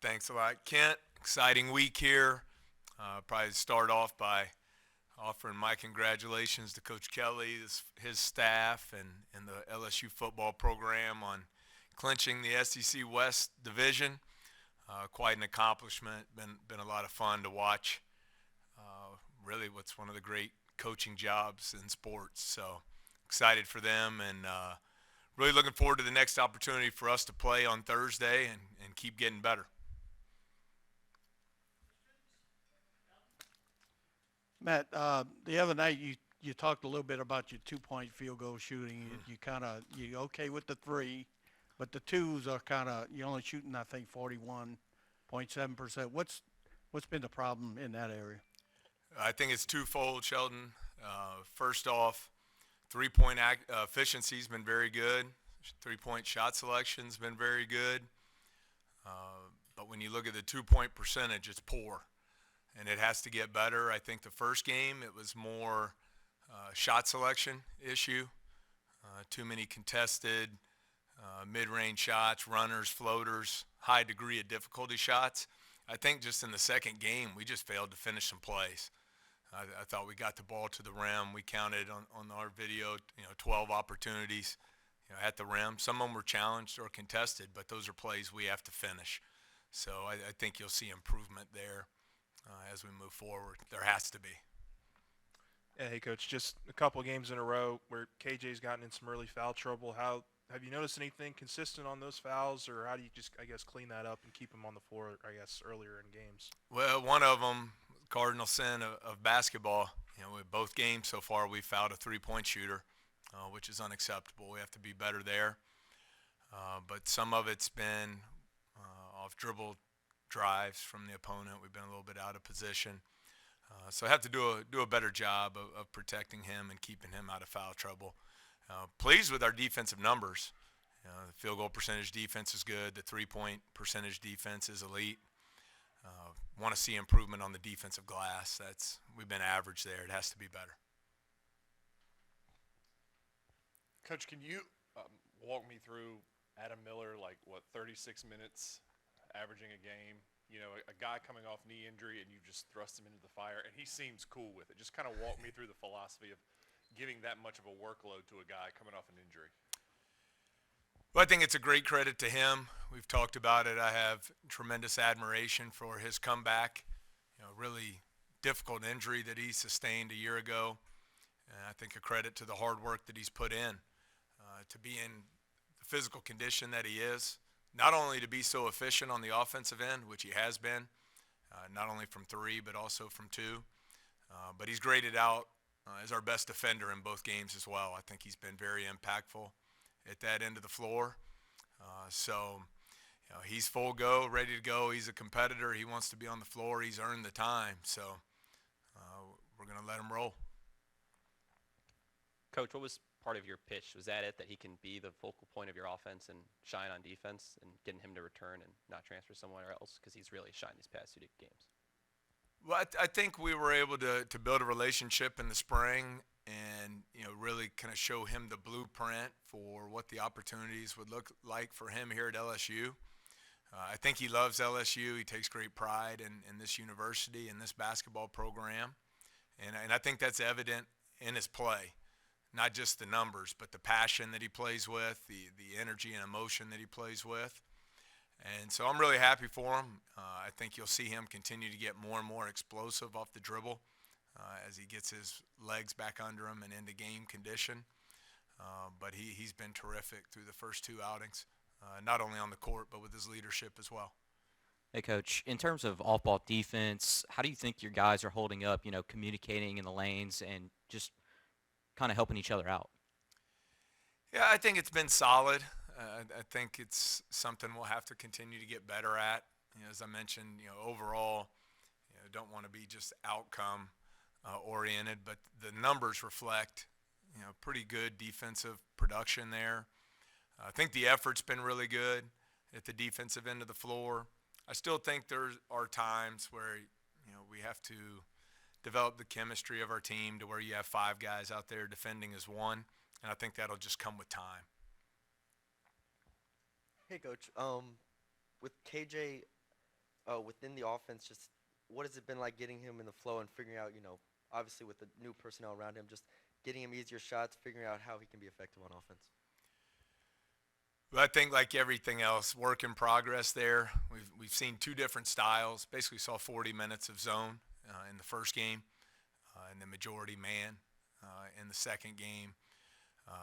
Thanks a lot, Kent. Exciting week here. Probably start off by offering my congratulations to Coach Kelly, his staff, and the LSU football program on clinching the SEC West division. Quite an accomplishment. Been a lot of fun to watch. Really, what's one of the great coaching jobs in sports. So excited for them and really looking forward to the next opportunity for us to play on Thursday and keep getting better. Matt, the other night you talked a little bit about your 2 point field goal shooting. You kind of you okay with the three, but the twos are kind of you're only shooting I think 41.7%. What's been the problem in that area? I think it's twofold, Sheldon. First off, three-point efficiency's been very good. Three-point shot selection's been very good. But when you look at the 2 point percentage, it's poor, and it has to get better. I think the first game it was more shot selection issue. Too many contested mid-range shots, runners, floaters, high degree of difficulty shots. I think just in the second game we just failed to finish some plays. I thought we got the ball to the rim. We counted on our video, 12 opportunities, at the rim. Some of them were challenged or contested, but those are plays we have to finish. So I think you'll see improvement there as we move forward. There has to be. Yeah, hey coach, just a couple games in a row where KJ's gotten in some early foul trouble. How have you noticed anything consistent on those fouls, or how do you just clean that up and keep him on the floor? Earlier in games. Well, one of them, cardinal sin of basketball. With both games so far, we fouled a three-point shooter, which is unacceptable. We have to be better there. But some of it's been off dribble drives from the opponent. We've been a little bit out of position. So I have to do a better job of protecting him and keeping him out of foul trouble. Pleased with our defensive numbers. The field goal percentage defense is good. The three-point percentage defense is elite. Want to see improvement on the defensive glass. We've been average there. It has to be better. Coach, can you walk me through Adam Miller, like what, 36 minutes averaging a game? A guy coming off knee injury and you just thrust him into the fire, and he seems cool with it. Just kind of walk me through the philosophy of giving that much of a workload to a guy coming off an injury. Well, I think it's a great credit to him. We've talked about it. I have tremendous admiration for his comeback. Really difficult injury that he sustained a year ago. And I think a credit to the hard work that he's put in to be in the physical condition that he is. Not only to be so efficient on the offensive end, which he has been, not only from three but also from two. But he's graded out as our best defender in both games as well. I think he's been very impactful at that end of the floor. He's full go, ready to go. He's a competitor. He wants to be on the floor. He's earned the time. So we're going to let him roll. Coach, what was part of your pitch? Was that it, that he can be the focal point of your offense and shine on defense, and getting him to return and not transfer somewhere else? Because he's really shined these past 2 games. Well, I think we were able to build a relationship in the spring and really kind of show him the blueprint for what the opportunities would look like for him here at LSU. I think he loves LSU. He takes great pride in this university and this basketball program. And I think that's evident in his play. Not just the numbers, but the passion that he plays with, the energy and emotion that he plays with. And so I'm really happy for him. I think you'll see him continue to get more and more explosive off the dribble as he gets his legs back under him and into game condition. But he's been terrific through the first two outings, not only on the court but with his leadership as well. Hey, Coach, in terms of off-ball defense, how do you think your guys are holding up, communicating in the lanes and just kind of helping each other out? Yeah, I think it's been solid. I think it's something we'll have to continue to get better at. As I mentioned, overall, don't want to be just outcome oriented, but the numbers reflect, pretty good defensive production there. I think the effort's been really good at the defensive end of the floor. I still think there are times where, we have to develop the chemistry of our team to where you have five guys out there defending as one, and I think that'll just come with time. Hey, Coach. With KJ, within the offense, just what has it been like getting him in the flow and figuring out, obviously with the new personnel around him, just getting him easier shots, figuring out how he can be effective on offense? But I think like everything else, work in progress there. We've seen two different styles. Basically saw 40 minutes of zone in the first game and the majority man in the second game.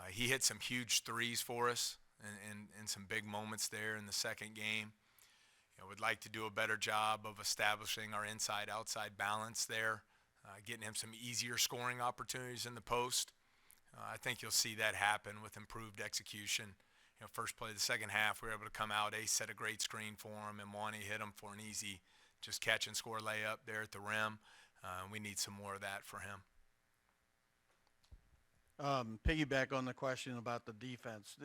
He hit some huge threes for us and some big moments there in the second game. Would like to do a better job of establishing our inside-outside balance there, getting him some easier scoring opportunities in the post. I think you'll see that happen with improved execution. First play of the second half, we were able to come out. Ace set a great screen for him, and Wani hit him for an easy just catch and score layup there at the rim. We need some more of that for him. Piggyback on the question about the defense.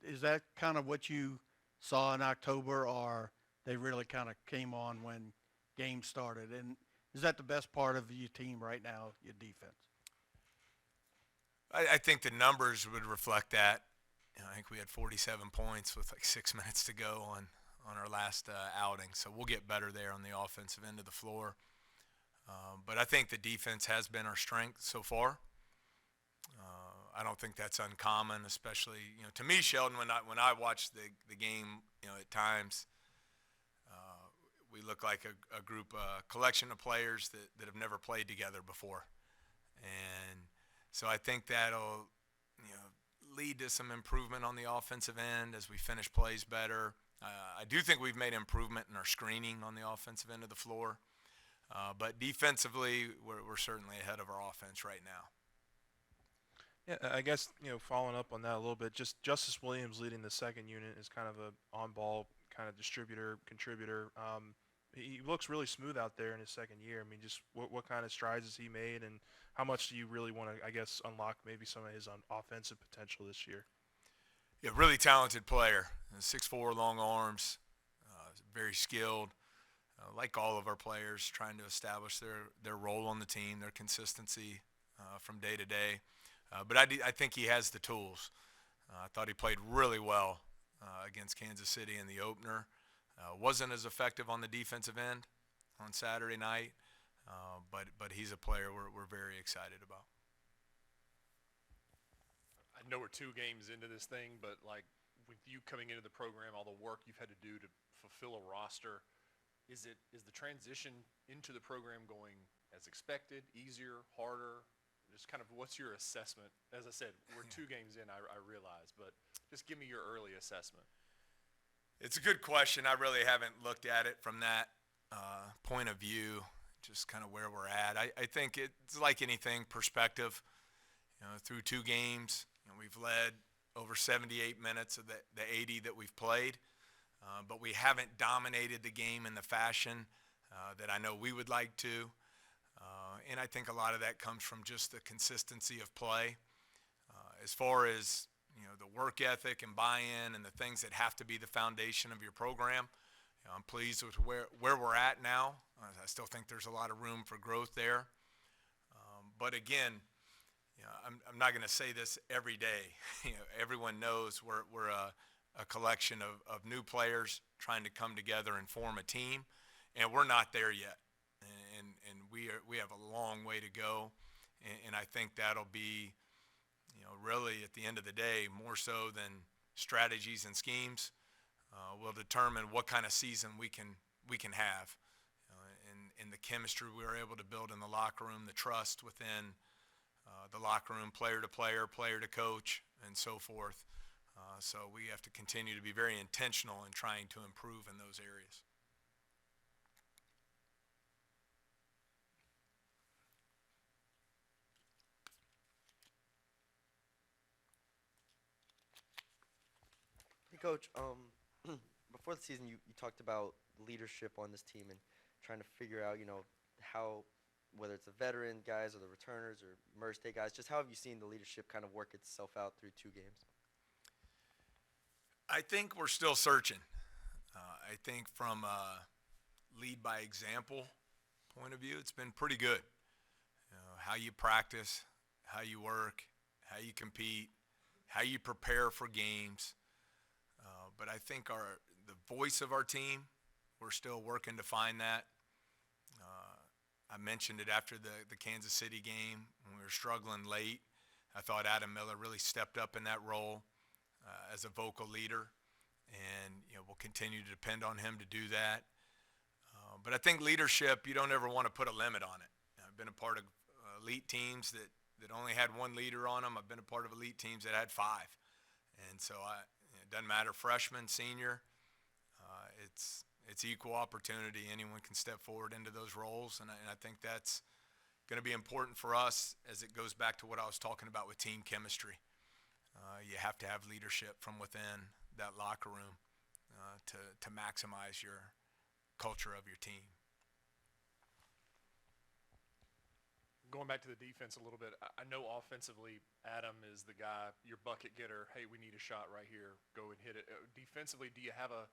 Is that kind of what you saw in October, or they really kind of came on when games started? And is that the best part of your team right now, your defense? I think the numbers would reflect that. I think we had 47 points with like 6 minutes to go on our last outing. So we'll get better there on the offensive end of the floor. But I think the defense has been our strength so far. I don't think that's uncommon, especially, to me, Sheldon, when I watch the game, at times, we look like a group, collection of players that have never played together before. And so I think that'll, lead to some improvement on the offensive end as we finish plays better. I do think we've made improvement in our screening on the offensive end of the floor. But defensively, we're certainly ahead of our offense right now. Yeah, I guess, following up on that a little bit, just Justice Williams leading the second unit is kind of a on-ball kind of distributor, contributor. He looks really smooth out there in his second year. I mean, just what kind of strides has he made, and how much do you really want to, I guess, unlock maybe some of his offensive potential this year? Yeah, really talented player. 6'4", long arms, very skilled. Like all of our players, trying to establish their role on the team, their consistency from day to day. But I think he has the tools. I thought he played really well against Kansas City in the opener. Wasn't as effective on the defensive end on Saturday night, but he's a player we're very excited about. I know we're 2 games into this thing, but like with you coming into the program, all the work you've had to do to fulfill a roster, is the transition into the program going as expected, easier, harder? Just kind of what's your assessment? As I said, we're 2 games in, I realize, but just give me your early assessment. It's a good question. I really haven't looked at it from that point of view, just kind of where we're at. I think it's like anything, perspective. Through 2 games, we've led over 78 minutes of the 80 that we've played, but we haven't dominated the game in the fashion that I know we would like to. And I think a lot of that comes from just the consistency of play. As far as the work ethic and buy-in and the things that have to be the foundation of your program, I'm pleased with where we're at now. I still think there's a lot of room for growth there. But again, I'm not going to say this every day. Everyone knows we're a collection of new players trying to come together and form a team, and we're not there yet. And we have a long way to go, and I think that'll be, really at the end of the day, more so than strategies and schemes, will determine what kind of season we can have, and the chemistry we were able to build in the locker room, the trust within the locker room, player to player, player to coach, and so forth. So we have to continue to be very intentional in trying to improve in those areas. Hey, Coach, before the season, you talked about leadership on this team and trying to figure out, how, whether it's the veteran guys or the returners or Merge State guys, just how have you seen the leadership kind of work itself out through 2 games? I think we're still searching. I think from a lead by example point of view, it's been pretty good. How you practice, how you work, how you compete, how you prepare for games. But I think the voice of our team, We're still working to find that. I mentioned it after the Kansas City game when we were struggling late. I thought Adam Miller really stepped up in that role as a vocal leader, and we'll continue to depend on him to do that. But I think leadership, you don't ever want to put a limit on it. I've been a part of elite teams that only had one leader on them. I've been a part of elite teams that had five. And so it doesn't matter, freshman, senior, it's equal opportunity. Anyone can step forward into those roles, and I think that's going to be important for us as it goes back to what I was talking about with team chemistry. You have to have leadership from within that locker room to maximize your culture of your team. Going back to the defense a little bit, I know offensively Adam is the guy, your bucket getter. Hey, we need a shot right here. Go and hit it. Defensively, do you have a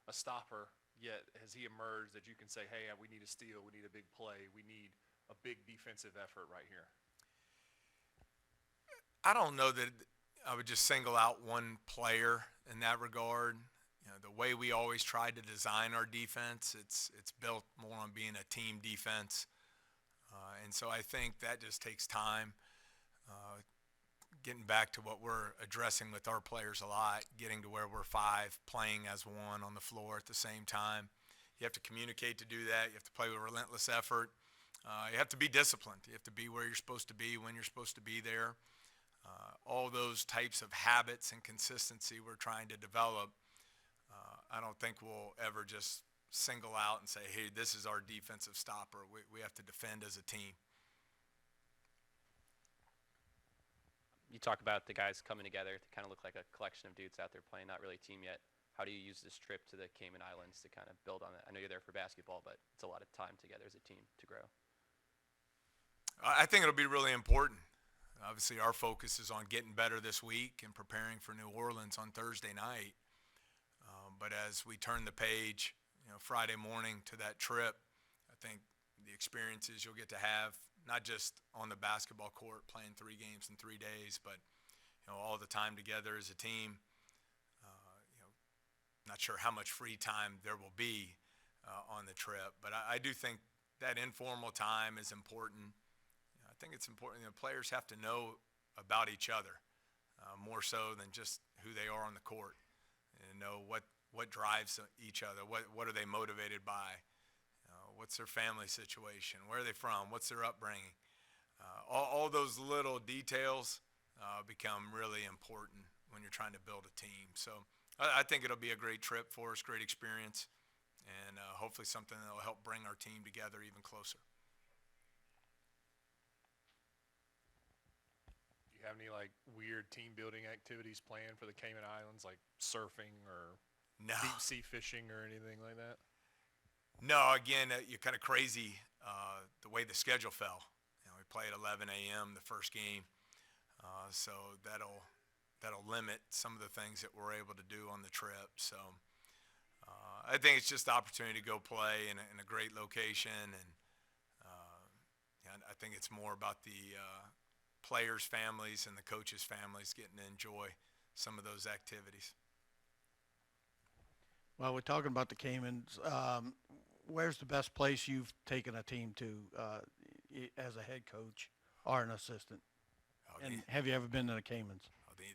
stopper yet? Has he emerged that you can say, hey, we need a steal, we need a big play, we need a big defensive effort right here? I don't know that I would just single out one player in that regard. The way we always tried to design our defense, it's built more on being a team defense. And so I think that just takes time. Getting back to what we're addressing with our players a lot, getting to where we're five, playing as one on the floor at the same time. You have to communicate to do that. You have to play with relentless effort. You have to be disciplined. You have to be where you're supposed to be, when you're supposed to be there. All those types of habits and consistency we're trying to develop. I don't think we'll ever just single out and say, hey, this is our defensive stopper. We have to defend as a team. You talk about the guys coming together to kind of look like a collection of dudes out there playing, not really a team yet. How do you use this trip to the Cayman Islands to kind of build on that? I know you're there for basketball, but it's a lot of time together as a team to grow. I think it'll be really important. Obviously, our focus is on getting better this week and preparing for New Orleans on Thursday night. But as we turn the page, Friday morning to that trip, I think the experiences you'll get to have, not just on the basketball court playing 3 games in 3 days, but all the time together as a team. Not sure how much free time there will be on the trip, but I do think that informal time is important. I think it's important. Players have to know about each other more so than just who they are on the court, and know what drives each other. What are they motivated by? What's their family situation? Where are they from? What's their upbringing? All those little details become really important when you're trying to build a team. So I think it'll be a great trip for us, great experience, and hopefully something that will help bring our team together even closer. Do you have any weird team building activities planned for the Cayman Islands, like surfing or No. deep sea fishing or anything like that? No, again, you're kind of crazy the way the schedule fell. We play at 11 a.m. the first game, so that'll limit some of the things that we're able to do on the trip. So I think it's just the opportunity to go play in a great location, and I think it's more about the players' families and the coaches' families getting to enjoy some of those activities. Well, we're talking about the Caymans. Where's the best place you've taken a team to as a head coach or an assistant? Oh, And have you ever been to the Caymans?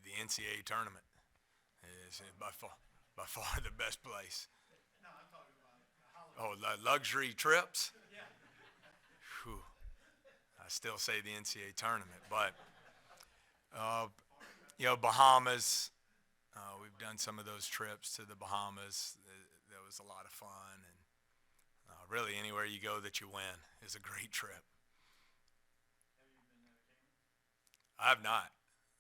the NCAA tournament is by far the best place. No, I'm talking about Luxury trips? Yeah. Whew. I still say the NCAA tournament, but Bahamas. We've done some of those trips to the Bahamas. That was a lot of fun, and really anywhere you go that you win is a great trip. Have you been to the Caymans? I have not.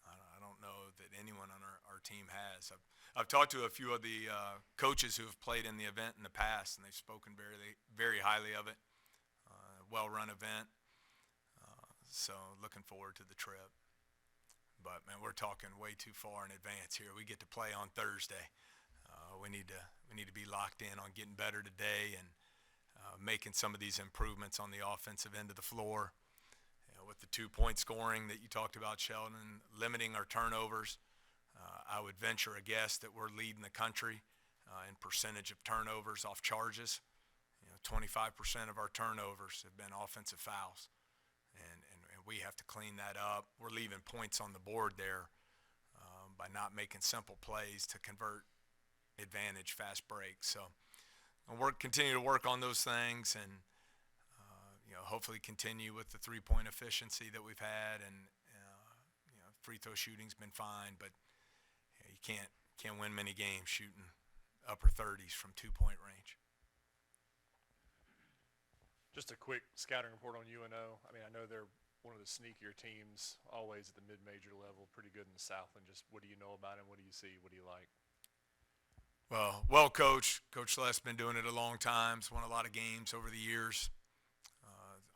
I don't know that anyone on our team has. I've talked to a few of the coaches who have played in the event in the past, and they've spoken very, very highly of it. Well-run event. So looking forward to the trip. But man, we're talking way too far in advance here. We get to play on Thursday. We need to be locked in on getting better today and making some of these improvements on the offensive end of the floor. With the 2-point scoring that you talked about, Sheldon, limiting our turnovers. I would venture a guess that we're leading the country in percentage of turnovers off charges. 25% of our turnovers have been offensive fouls, and we have to clean that up. We're leaving points on the board there by not making simple plays to convert advantage fast breaks. So I'll continue to work on those things, and hopefully continue with the three-point efficiency that we've had, and free throw shooting's been fine, but you can't win many games shooting upper 30s from 2-point range. Just a quick scouting report on UNO. I mean, I know they're one of the sneakier teams, always at the mid-major level, pretty good in the Southland. Just what do you know about them? What do you see? What do you like? Well coached. Coach Celeste's been doing it a long time. He's won a lot of games over the years.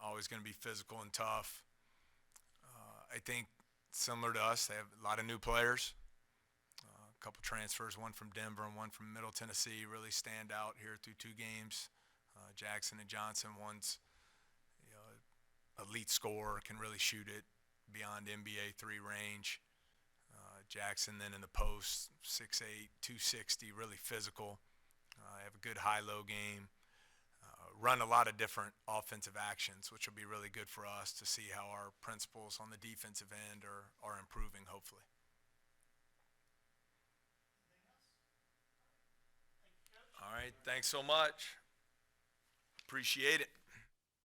Always going to be physical and tough. I think similar to us, they have a lot of new players. A couple transfers, one from Denver and one from Middle Tennessee, really stand out here through 2 games. Jackson and Johnson, one's elite scorer, can really shoot it beyond NBA 3 range. Jackson then in the post, 6'8", 260, really physical. Have a good high-low game. Run a lot of different offensive actions, which will be really good for us to see how our principles on the defensive end are improving, hopefully. All right, thanks so much. Appreciate it.